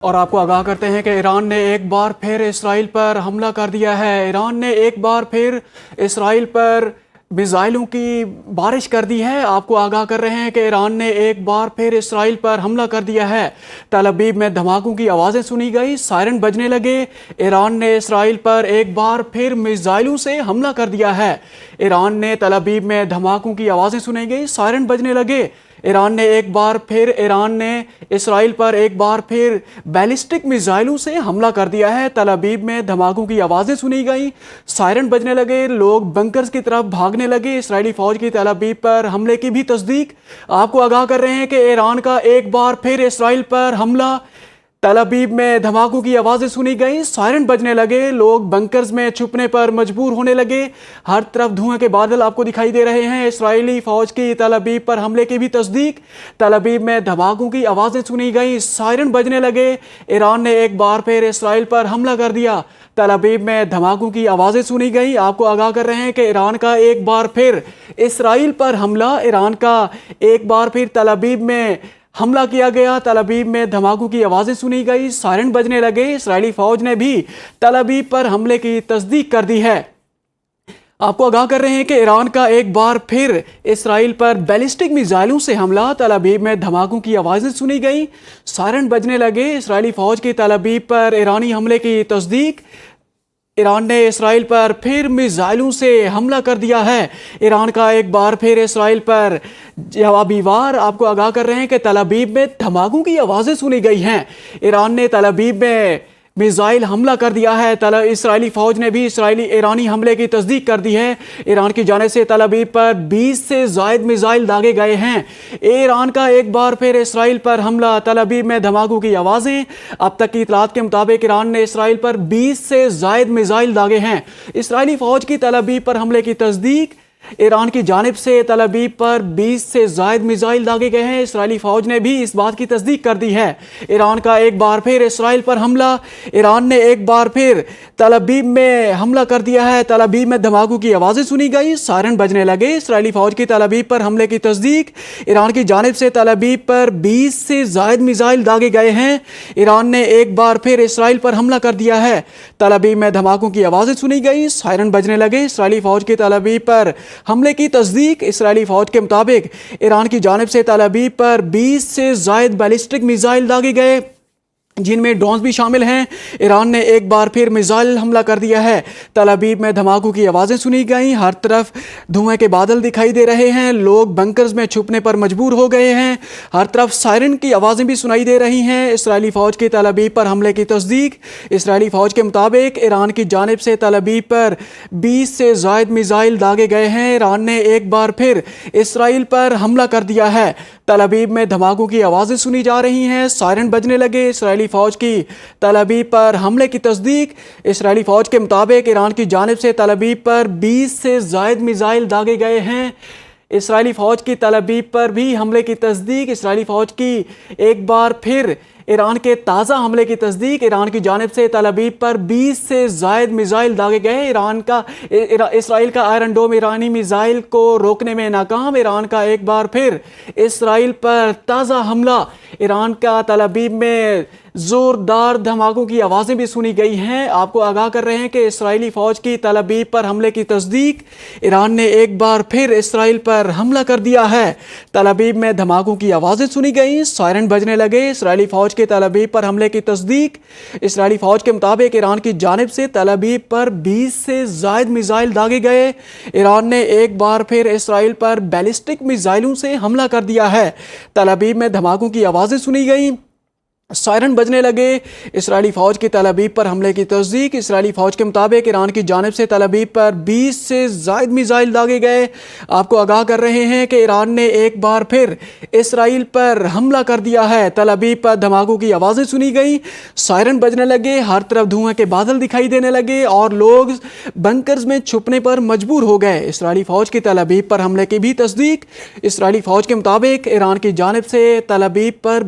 اور آپ کو آگاہ کرتے ہیں کہ ایران نے ایک بار پھر اسرائیل پر حملہ کر دیا ہے۔ ایران نے ایک بار پھر اسرائیل پر میزائلوں کی بارش کر دی ہے۔ آپ کو آگاہ کر رہے ہیں کہ ایران نے ایک بار پھر اسرائیل پر حملہ کر دیا ہے۔ تل ابیب میں دھماکوں کی آوازیں سنی گئی، سائرن بجنے لگے۔ ایران نے اسرائیل پر ایک بار پھر میزائلوں سے حملہ کر دیا ہے۔ ایران نے تل ابیب میں دھماکوں کی آوازیں سنی گئی، سائرن بجنے لگے۔ ایران نے اسرائیل پر ایک بار پھر بیلسٹک میزائلوں سے حملہ کر دیا ہے۔ تل ابیب میں دھماکوں کی آوازیں سنی گئیں، سائرن بجنے لگے، لوگ بنکرز کی طرف بھاگنے لگے۔ اسرائیلی فوج کی تل ابیب پر حملے کی بھی تصدیق۔ آپ کو آگاہ کر رہے ہیں کہ ایران کا ایک بار پھر اسرائیل پر حملہ، تل ابیب میں دھماکوں کی آوازیں سنی گئیں، سائرن بجنے لگے، لوگ بنکرز میں چھپنے پر مجبور ہونے لگے۔ ہر طرف دھوئیں کے بادل آپ کو دکھائی دے رہے ہیں۔ اسرائیلی فوج کی تل ابیب پر حملے کی بھی تصدیق۔ تل ابیب میں دھماکوں کی آوازیں سنی گئیں، سائرن بجنے لگے۔ ایران نے ایک بار پھر اسرائیل پر حملہ کر دیا۔ تل ابیب میں دھماکوں کی آوازیں سنی گئیں۔ آپ کو آگاہ کر رہے ہیں کہ ایران کا ایک بار پھر اسرائیل پر حملہ، ایران کا ایک بار پھر تل ابیب میں حملہ کیا گیا۔ تل ابیب میں دھماکوں کی آوازیں سنی گئی، سائرن بجنے لگے۔ اسرائیلی فوج نے بھی تل ابیب پر حملے کی تصدیق کر دی ہے۔ آپ کو آگاہ کر رہے ہیں کہ ایران کا ایک بار پھر اسرائیل پر بیلسٹک میزائلوں سے حملہ، تل ابیب میں دھماکوں کی آوازیں سنی گئیں، سائرن بجنے لگے۔ اسرائیلی فوج کی تل ابیب پر ایرانی حملے کی تصدیق۔ ایران نے اسرائیل پر پھر میزائلوں سے حملہ کر دیا ہے۔ ایران کا ایک بار پھر اسرائیل پر جوابی وار۔ آپ کو آگاہ کر رہے ہیں کہ تل ابیب میں دھماکوں کی آوازیں سنی گئی ہیں۔ ایران نے تل ابیب میں میزائل حملہ کر دیا ہے۔ اسرائیلی فوج نے بھی ایرانی حملے کی تصدیق کر دی ہے۔ ایران کی جانب سے تل ابیب پر 20 سے زائد میزائل داغے گئے ہیں۔ ایران کا ایک بار پھر اسرائیل پر حملہ، تل ابیب میں دھماکوں کی آوازیں۔ اب تک کی اطلاعات کے مطابق ایران نے اسرائیل پر 20 سے زائد میزائل داغے ہیں۔ اسرائیلی فوج کی تل ابیب پر حملے کی تصدیق۔ ایران کی جانب سے تل ابیب پر 20 سے زائد میزائل داغے گئے ہیں۔ اسرائیلی فوج نے بھی اس بات کی تصدیق کر دی ہے۔ ایران کا ایک بار پھر اسرائیل پر حملہ، ایران نے ایک بار پھر تل ابیب میں حملہ کر دیا ہے۔ تل ابیب میں دھماکوں کی آوازیں سنی گئی، سائرن بجنے لگے۔ اسرائیلی فوج کی تل ابیب پر حملے کی تصدیق۔ ایران کی جانب سے تل ابیب پر 20 سے زائد میزائل داغے گئے ہیں۔ ایران نے ایک بار پھر اسرائیل پر حملہ کر دیا ہے۔ تل ابیب میں دھماکوں کی آوازیں سنی گئی، سائرن بجنے لگے۔ اسرائیلی فوج کی تل ابیب پر حملے کی تصدیق۔ اسرائیلی فوج کے مطابق ایران کی جانب سے تل ابیب پر 20 سے زائد بیلسٹک میزائل داغے گئے، جن میں ڈرونز بھی شامل ہیں۔ ایران نے ایک بار پھر میزائل حملہ کر دیا ہے۔ تل ابیب میں دھماکوں کی آوازیں سنی گئیں، ہر طرف دھوئیں کے بادل دکھائی دے رہے ہیں، لوگ بنکرز میں چھپنے پر مجبور ہو گئے ہیں، ہر طرف سائرن کی آوازیں بھی سنائی دے رہی ہیں۔ اسرائیلی فوج کی تل ابیب پر حملے کی تصدیق۔ اسرائیلی فوج کے مطابق ایران کی جانب سے تل ابیب پر 20 سے زائد میزائل داغے گئے ہیں۔ ایران نے ایک بار پھر اسرائیل پر حملہ کر دیا ہے۔ تل ابیب میں دھماکوں کی آوازیں سنی جا رہی ہیں، سائرن بجنے لگے۔ اسرائیلی فوج کی تل ابیب پر حملے کی تصدیق۔ اسرائیلی فوج کے مطابق ایران کی جانب سے تل ابیب پر 20 سے زائد میزائل داغے گئے ہیں۔ اسرائیلی فوج کی تل ابیب پر بھی حملے کی تصدیق۔ اسرائیلی فوج کی ایک بار پھر ایران کے تازہ حملے کی تصدیق۔ ایران کی جانب سے تل ابیب پر 20 سے زائد میزائل داغے گئے۔ اسرائیل کا آئرن ڈوم ایرانی میزائل کو روکنے میں ناکام۔ ایران کا ایک بار پھر اسرائیل پر تازہ حملہ۔ ایران کا تل ابیب میں زوردار دھماکوں کی آوازیں بھی سنی گئی ہیں۔ آپ کو آگاہ کر رہے ہیں کہ اسرائیلی فوج کی تل ابیب پر حملے کی تصدیق۔ ایران نے ایک بار پھر اسرائیل پر حملہ کر دیا ہے۔ تل ابیب میں دھماکوں کی آوازیں سنی گئیں، سائرن بجنے لگے۔ اسرائیلی فوج کے تل ابیب پر حملے کی تصدیق۔ اسرائیلی فوج کے مطابق ایران کی جانب سے تل ابیب پر 20 سے زائد میزائل داغے گئے۔ ایران نے ایک بار پھر اسرائیل پر بیلسٹک میزائلوں سے حملہ کر دیا ہے۔ تل ابیب میں دھماکوں کی آوازیں سنی گئیں، سائرن بجنے لگے۔ اسرائیلی فوج کی تل ابیب پر حملے کی تصدیق۔ اسرائیلی فوج کے مطابق ایران کی جانب سے تل ابیب پر 20 سے زائد میزائل داغے گئے۔ آپ کو آگاہ کر رہے ہیں کہ ایران نے ایک بار پھر اسرائیل پر حملہ کر دیا ہے۔ تل ابیب پر دھماکوں کی آوازیں سنی گئیں، سائرن بجنے لگے، ہر طرف دھوئیں کے بادل دکھائی دینے لگے اور لوگ بنکرز میں چھپنے پر مجبور ہو گئے۔ اسرائیلی فوج کی تل ابیب پر حملے کی بھی تصدیق۔ اسرائیلی فوج کے مطابق ایران کی جانب سے تل ابیب پر